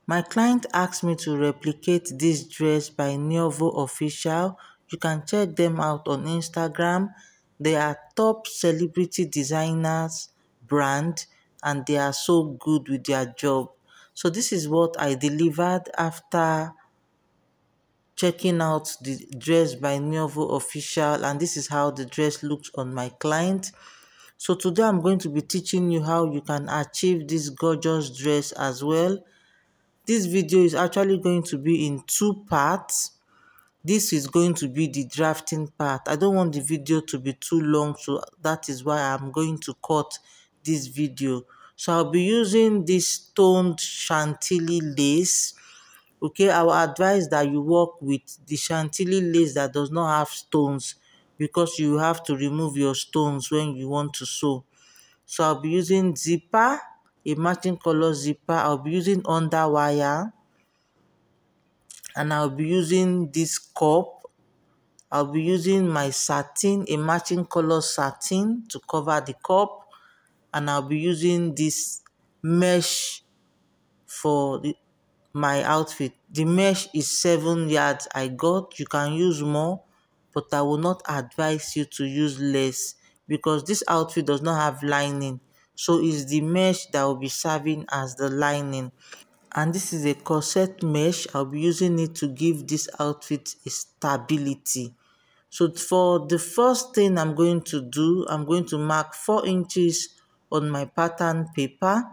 My client asked me to replicate this dress by Nuovo Official. You can check them out on Instagram. They are top celebrity designers brand and they are so good with their job. So this is what I delivered after checking out the dress by Nuovo Official, and this is how the dress looks on my client. So today I'm going to be teaching you how you can achieve this gorgeous dress as well. This video is actually going to be in two parts. This is going to be the drafting part. I don't want the video to be too long, so that is why I'm going to cut this video. So I'll be using this toned chantilly lace. Okay, I will advise that you work with the chantilly lace that does not have stones, because you have to remove your stones when you want to sew. So I'll be using zipper, a matching color zipper. I'll be using underwire, and I'll be using this cup. I'll be using my satin, a matching color satin, to cover the cup, and I'll be using this mesh for my outfit. The mesh is 7 yards I got. You can use more, but I will not advise you to use less because this outfit does not have lining. So it's the mesh that will be serving as the lining. And this is a corset mesh. I'll be using it to give this outfit a stability. So for the first thing I'm going to do, I'm going to mark 4 inches on my pattern paper.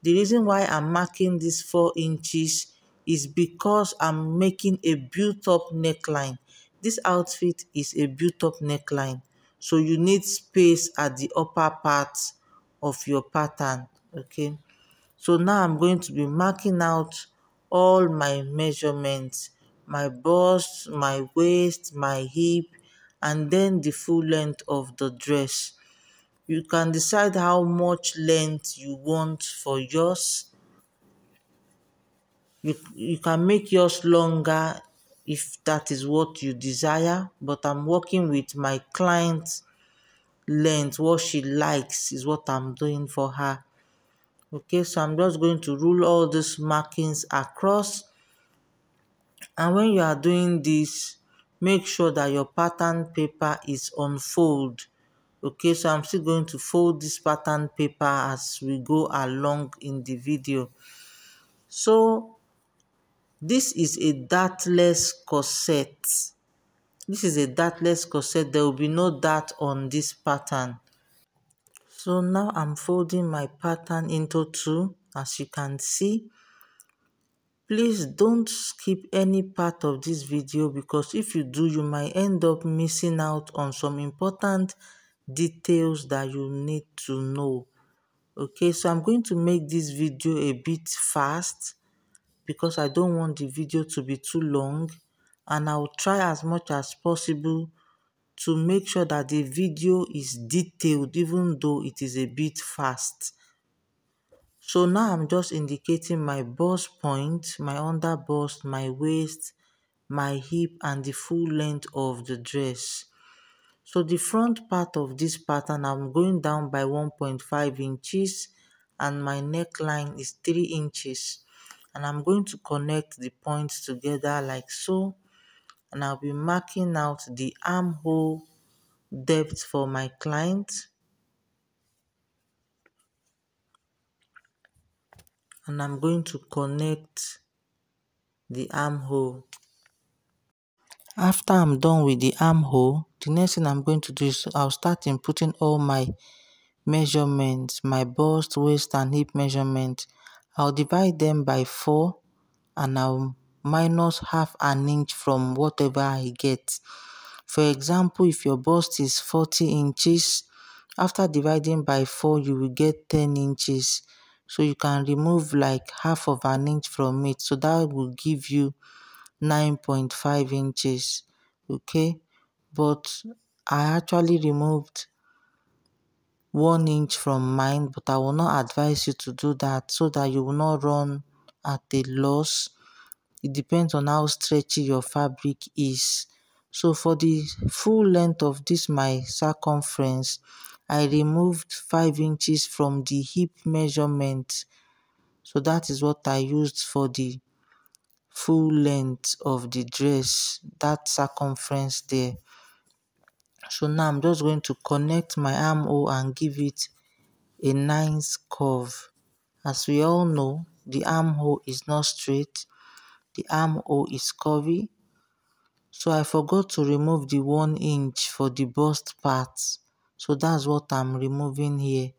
The reason why I'm marking this 4 inches is because I'm making a built-up neckline. This outfit is a built-up neckline, so you need space at the upper part of your pattern, okay? So now I'm going to be marking out all my measurements, my bust, my waist, my hip, and then the full length of the dress. You can decide how much length you want for yours. You can make yours longer if that is what you desire, but I'm working with my client's length. What she likes is what I'm doing for her. Okay, so I'm just going to rule all these markings across. And when you are doing this, make sure that your pattern paper is on fold. Okay, so I'm still going to fold this pattern paper as we go along in the video. So this is a dartless corset. This is a dartless corset. There will be no dart on this pattern. So now I'm folding my pattern into two, as you can see. Please don't skip any part of this video, because if you do, you might end up missing out on some important details that you need to know. Okay, so I'm going to make this video a bit fast because I don't want the video to be too long, and I'll try as much as possible to make sure that the video is detailed even though it is a bit fast. So now I'm just indicating my bust point, my under bust, my waist, my hip, and the full length of the dress. So the front part of this pattern, I'm going down by 1.5 inches and my neckline is 3 inches. And I'm going to connect the points together like so. And I'll be marking out the armhole depth for my client. And I'm going to connect the armhole. After I'm done with the armhole, the next thing I'm going to do is I'll start inputting all my measurements, my bust, waist, and hip measurement. I'll divide them by 4 and I'll minus half an inch from whatever I get. For example, if your bust is 40 inches, after dividing by 4, you will get 10 inches. So you can remove like half of an inch from it. So that will give you 9.5 inches. Okay, but I actually removed 1 inch from mine, but I will not advise you to do that so that you will not run at a loss. It depends on how stretchy your fabric is. So for the full length of this my circumference, I removed 5 inches from the hip measurement. So that is what I used for the full length of the dress, that circumference there. So now I'm just going to connect my armhole and give it a nice curve. As we all know, the armhole is not straight, the armhole is curvy. So I forgot to remove the 1 inch for the bust part. So that's what I'm removing here.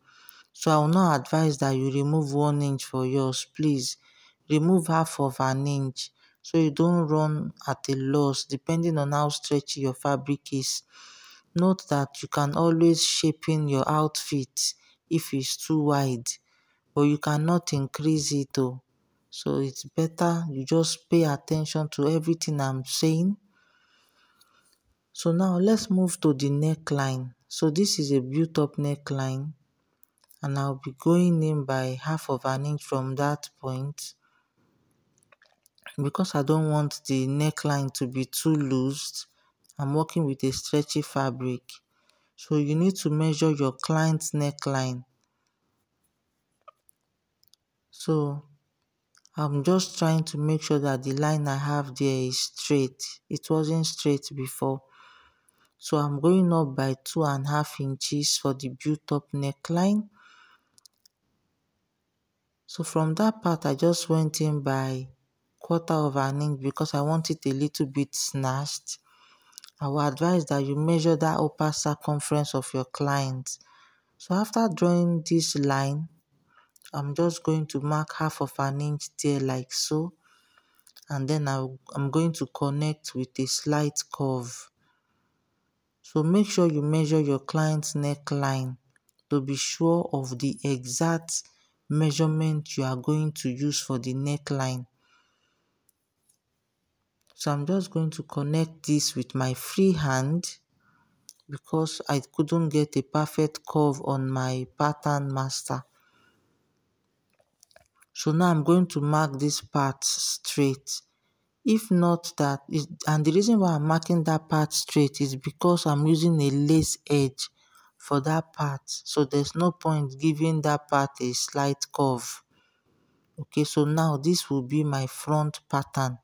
So I will not advise that you remove 1 inch for yours. Please remove half of an inch so you don't run at a loss depending on how stretchy your fabric is. Note that you can always shape in your outfit if it's too wide, but you cannot increase it though. So it's better you just pay attention to everything I'm saying. So now let's move to the neckline. So this is a built up neckline, and I'll be going in by half of an inch from that point because I don't want the neckline to be too loose. I'm working with a stretchy fabric. So you need to measure your client's neckline. So I'm just trying to make sure that the line I have there is straight. It wasn't straight before. So I'm going up by 2.5 inches for the built up neckline. So from that part, I just went in by 1/4 of an inch because I want it a little bit snatched. I will advise that you measure that upper circumference of your client. So after drawing this line, I'm just going to mark half of an inch there like so. And then I'm going to connect with a slight curve. So make sure you measure your client's neckline to be sure of the exact measurement you are going to use for the neckline. So I'm just going to connect this with my free hand because I couldn't get a perfect curve on my pattern master. So now I'm going to mark this part straight. If not that, and the reason why I'm marking that part straight is because I'm using a lace edge for that part. So there's no point giving that part a slight curve. Okay, so now this will be my front pattern.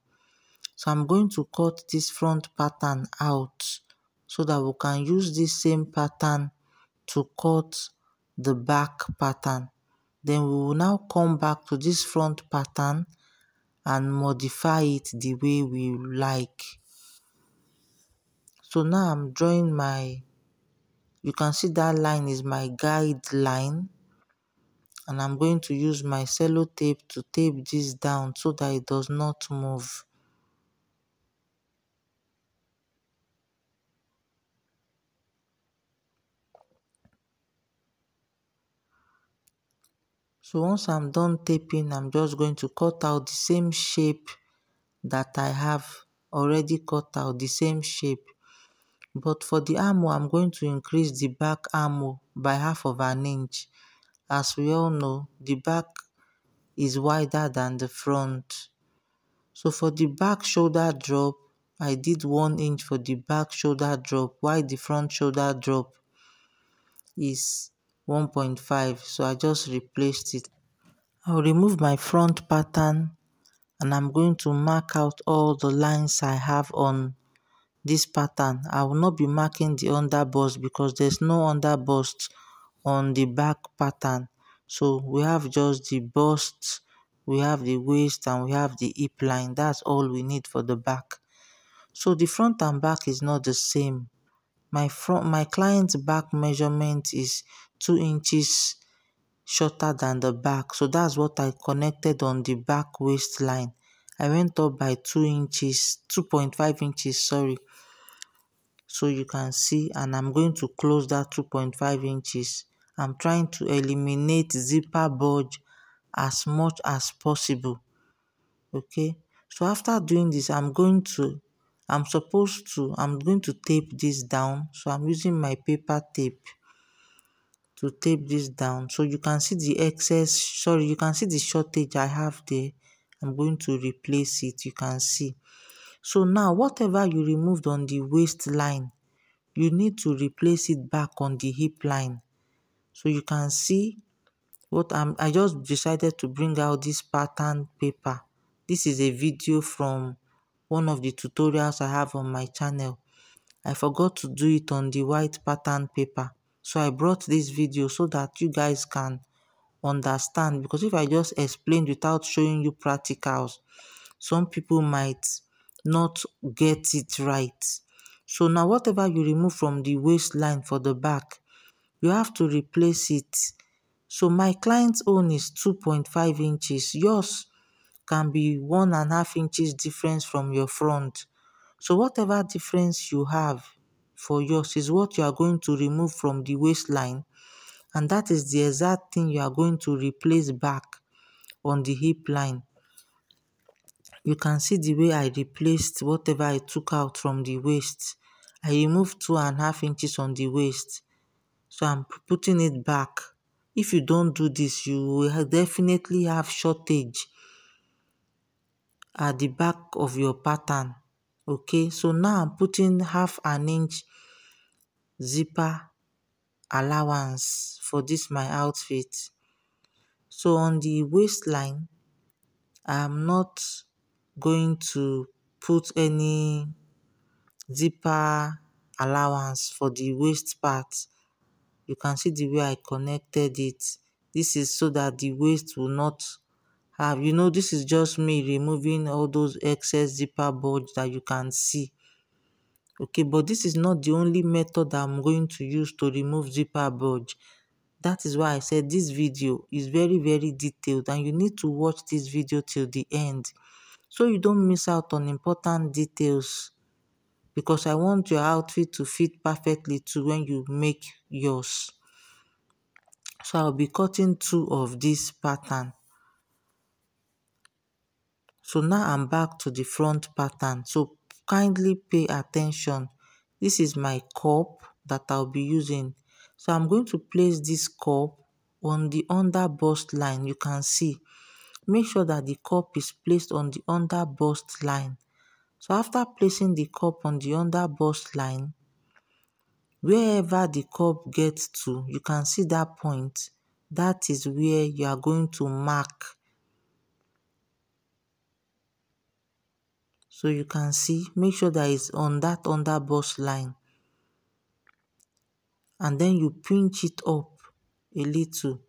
So I'm going to cut this front pattern out so that we can use this same pattern to cut the back pattern. Then we will now come back to this front pattern and modify it the way we like. So now I'm drawing you can see that line is my guideline, and I'm going to use my sellotape to tape this down so that it does not move. So once I'm done taping, I'm just going to cut out the same shape that I have already cut out, the same shape. But for the armhole, I'm going to increase the back armhole by half of an inch. As we all know, the back is wider than the front. So for the back shoulder drop, I did 1 inch for the back shoulder drop, while the front shoulder drop is 1.5. So I just replaced it. I'll remove my front pattern and I'm going to mark out all the lines I have on this pattern. I will not be marking the underbust because there's no underbust on the back pattern. So we have just the bust, we have the waist, and we have the hip line. That's all we need for the back. So the front and back is not the same. My client's back measurement is 2 inches shorter than the back. So that's what I connected on the back waistline. I went up by 2 inches, 2.5 inches, sorry. So you can see, and I'm going to close that 2.5 inches. I'm trying to eliminate zipper bulge as much as possible. Okay, so after doing this, I'm going to tape this down. So I'm using my paper tape to tape this down. So you can see the you can see the shortage I have there. I'm going to replace it, you can see. So now whatever you removed on the waistline, you need to replace it back on the hip line. So you can see I just decided to bring out this pattern paper. This is a video from one of the tutorials I have on my channel. I forgot to do it on the white pattern paper. So I brought this video so that you guys can understand, because if I just explained without showing you practicals, some people might not get it right. So now whatever you remove from the waistline for the back, you have to replace it. So my client's own is 2.5 inches. Yours can be 1.5 inches difference from your front. So whatever difference you have for yours is what you are going to remove from the waistline, and that is the exact thing you are going to replace back on the hip line. You can see the way I replaced whatever I took out from the waist. I removed 2.5 inches on the waist. So I'm putting it back. If you don't do this, you will definitely have shortage at the back of your pattern. Okay, so now I'm putting 1/2 inch zipper allowance for this my outfit. So on the waistline, I'm not going to put any zipper allowance for the waist part. You can see the way I connected it. This is so that the waist will not have, this is just me removing all those excess zipper bulge that you can see. Okay, but this is not the only method that I'm going to use to remove zipper bulge. That is why I said this video is very, very detailed, and you need to watch this video till the end so you don't miss out on important details, because I want your outfit to fit perfectly too when you make yours. So I'll be cutting 2 of this pattern. So now I'm back to the front pattern. So kindly pay attention. This is my cup that I'll be using. So I'm going to place this cup on the under bust line. You can see. Make sure that the cup is placed on the under bust line. So after placing the cup on the under bust line, wherever the cup gets to, you can see that point. That is where you are going to mark. So you can see, make sure that it's on that under bust line. And then you pinch it up a little.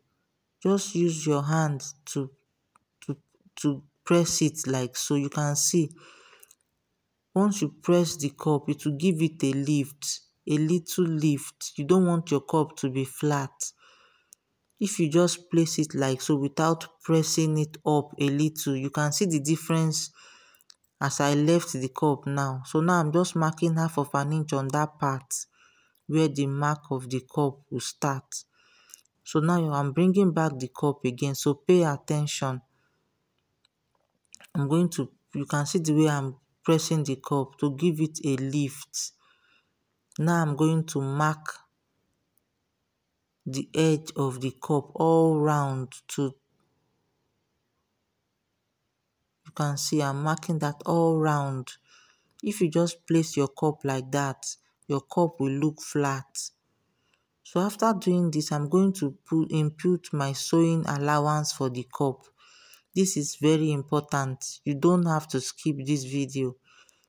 Just use your hand to, to press it like so. You can see, once you press the cup, it will give it a lift, a little lift. You don't want your cup to be flat. If you just place it like so without pressing it up a little, you can see the difference as I left the cup now. So now I'm just marking 1/2 inch on that part where the mark of the cup will start. So now I'm bringing back the cup again. So pay attention. You can see the way I'm pressing the cup to give it a lift. Now I'm going to mark the edge of the cup all round to, you can see I'm marking that all round. If you just place your cup like that, your cup will look flat. So after doing this, I'm going to input my sewing allowance for the cup. This is very important. You don't have to skip this video.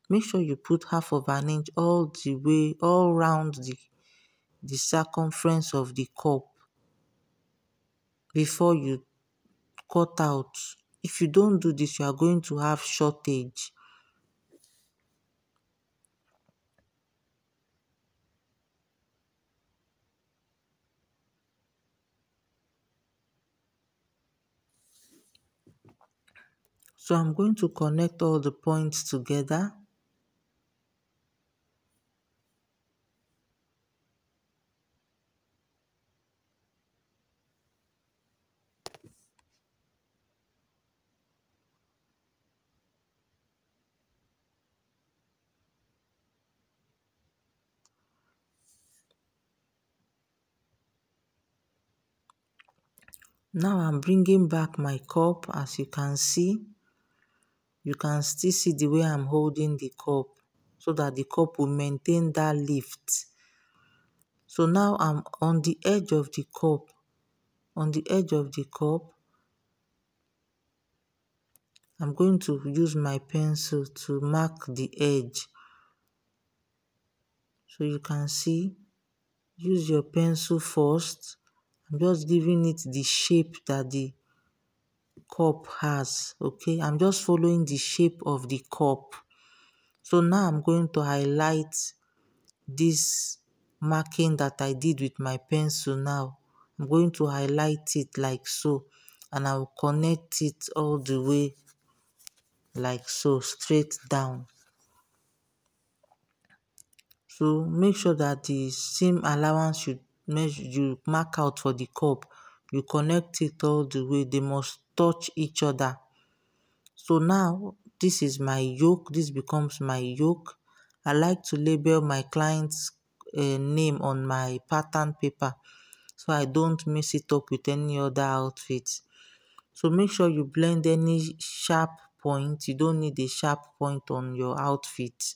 Make sure you put 1/2 inch all the way, all round the circumference of the cup before you cut out. If you don't do this, you are going to have shortage. So I'm going to connect all the points together. Now I'm bringing back my cup. As you can see, you can still see the way I'm holding the cup so that the cup will maintain that lift. So now I'm on the edge of the cup. on the edge of the cup, I'm going to use my pencil to mark the edge. So you can see, use your pencil first. I'm just giving it the shape that the cup has. Okay, I'm just following the shape of the cup. So now I'm going to highlight this marking that I did with my pencil now. I'm going to highlight it like so, and I will connect it all the way like so, straight down. So make sure that the seam allowance you mark out for the cup, you connect it all the way. They must touch each other. So now this is my yoke. This becomes my yoke. I like to label my client's name on my pattern paper, so I don't mix it up with any other outfit. So make sure you blend any sharp point. You don't need a sharp point on your outfit.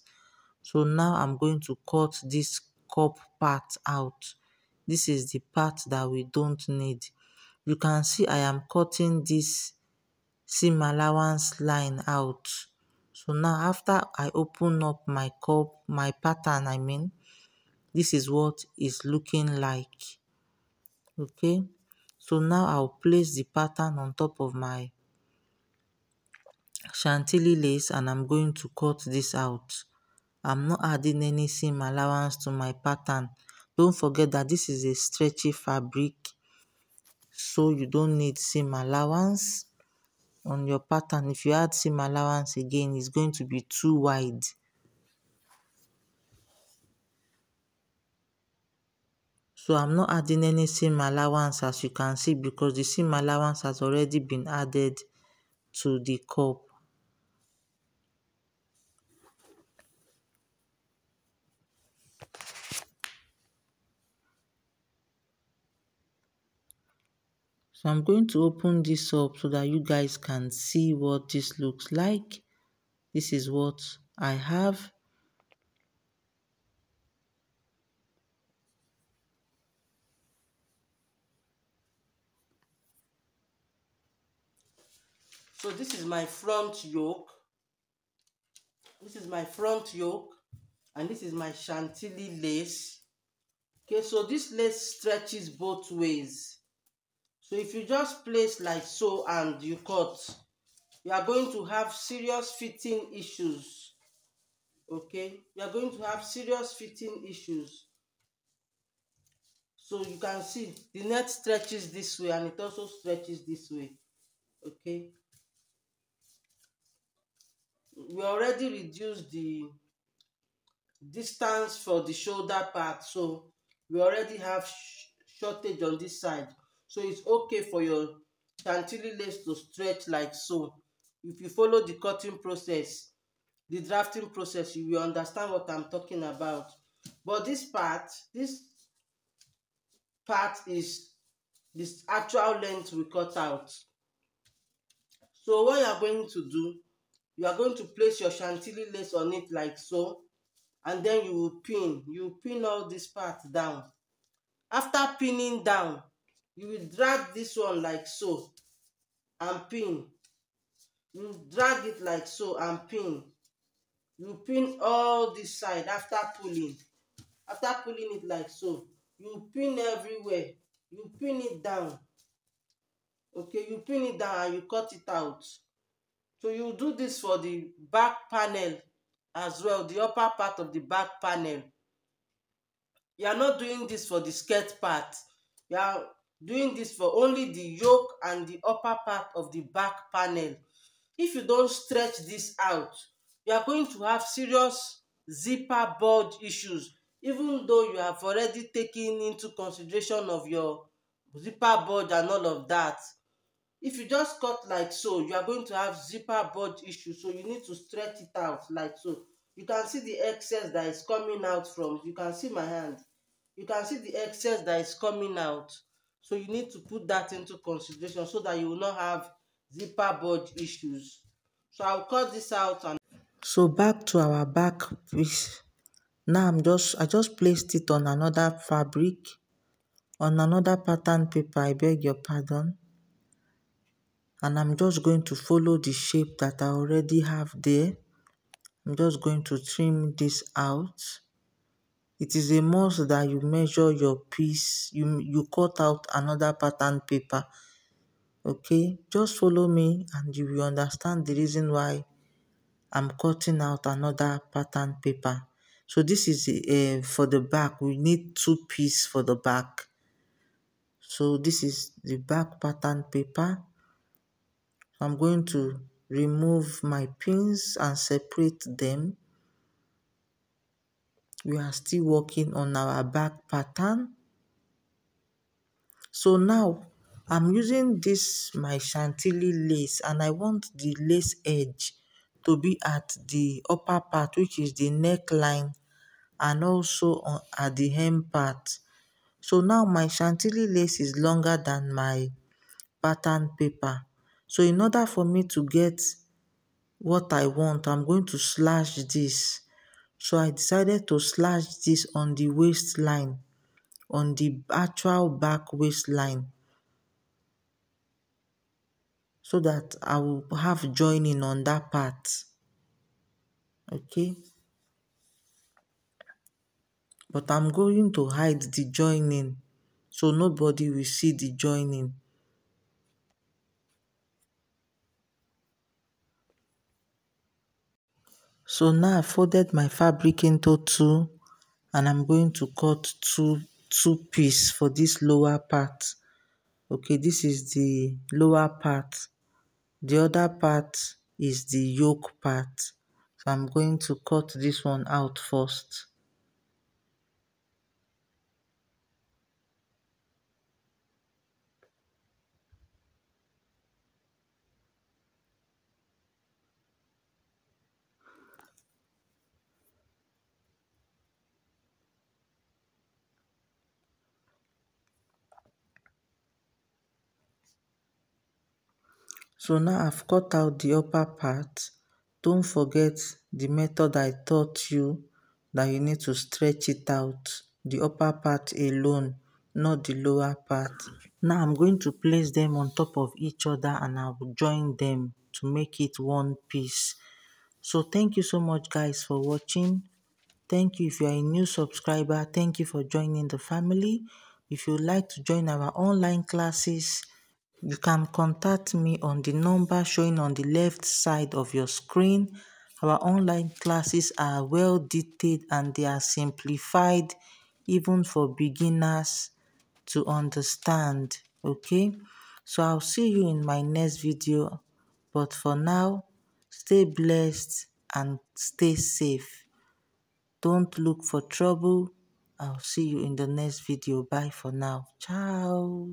So now I'm going to cut this cup part out. This is the part that we don't need. You can see I am cutting this seam allowance line out. So now after I open up my cup, my pattern this is what it's looking like. Okay, so now I'll place the pattern on top of my chantilly lace and I'm going to cut this out. I'm not adding any seam allowance to my pattern. Don't forget that this is a stretchy fabric, so you don't need seam allowance on your pattern. If you add seam allowance again, it's going to be too wide. So I'm not adding any seam allowance, as you can see, because the seam allowance has already been added to the cup. So I'm going to open this up so that you guys can see what this looks like. This is what I have. So this is my front yoke. This is my front yoke, and this is my chantilly lace. Okay, so this lace stretches both ways. So if you just place like so and you cut, you are going to have serious fitting issues. Okay, you are going to have serious fitting issues. So you can see the net stretches this way and it also stretches this way. Okay, we already reduced the distance for the shoulder part, so we already have shortage on this side, so it's okay for your chantilly lace to stretch like so. If you follow the cutting process, the drafting process, you will understand what I'm talking about. But this part is this actual length we cut out. So what you are going to do, you are going to place your chantilly lace on it like so, and then you pin all this part down. After pinning down, you will drag this one like so and pin. You drag it like so and pin. You pin all this side after pulling. After pulling it like so, you pin everywhere. You pin it down. Okay, you pin it down and you cut it out. So you do this for the back panel as well, the upper part of the back panel. You are not doing this for the skirt part. You are doing this for only the yoke and the upper part of the back panel. If you don't stretch this out, you are going to have serious zipper bulge issues, even though you have already taken into consideration of your zipper bulge and all of that. If you just cut like so, you are going to have zipper bulge issues, so you need to stretch it out like so. You can see the excess that is coming out from, you can see my hand, you can see the excess that is coming out. So you need to put that into consideration so that you will not have zipper bulge issues. So I'll cut this out. And so back to our back piece. Now I just placed it on another fabric. on another pattern paper, I beg your pardon, and I'm just going to follow the shape that I already have there. I'm just going to trim this out. It is a must that you measure your piece, you cut out another pattern paper. Okay, just follow me and you will understand the reason why I'm cutting out another pattern paper. So this is for the back. We need 2 pieces for the back. So this is the back pattern paper. I'm going to remove my pins and separate them. We are still working on our back pattern. So now I'm using this my chantilly lace, and I want the lace edge to be at the upper part, which is the neckline, and also at the hem part. So now my chantilly lace is longer than my pattern paper. So in order for me to get what I want, I'm going to slash this. So I decided to slash this on the waistline, on the actual back waistline, so that I will have joining on that part. Okay, but I'm going to hide the joining so nobody will see the joining. So now I folded my fabric into 2, and I'm going to cut two pieces for this lower part. Okay, this is the lower part. The other part is the yoke part. So I'm going to cut this one out first. So now I've cut out the upper part. Don't forget the method I taught you, that you need to stretch it out. The upper part alone, not the lower part. Now I'm going to place them on top of each other, and I will join them to make it one piece. So thank you so much guys for watching. Thank you if you are a new subscriber. Thank you for joining the family. If you would like to join our online classes, you can contact me on the number showing on the left side of your screen. Our online classes are well detailed and they are simplified even for beginners to understand. Okay, so I'll see you in my next video, but for now, stay blessed and stay safe. Don't look for trouble. I'll see you in the next video. Bye for now. Ciao.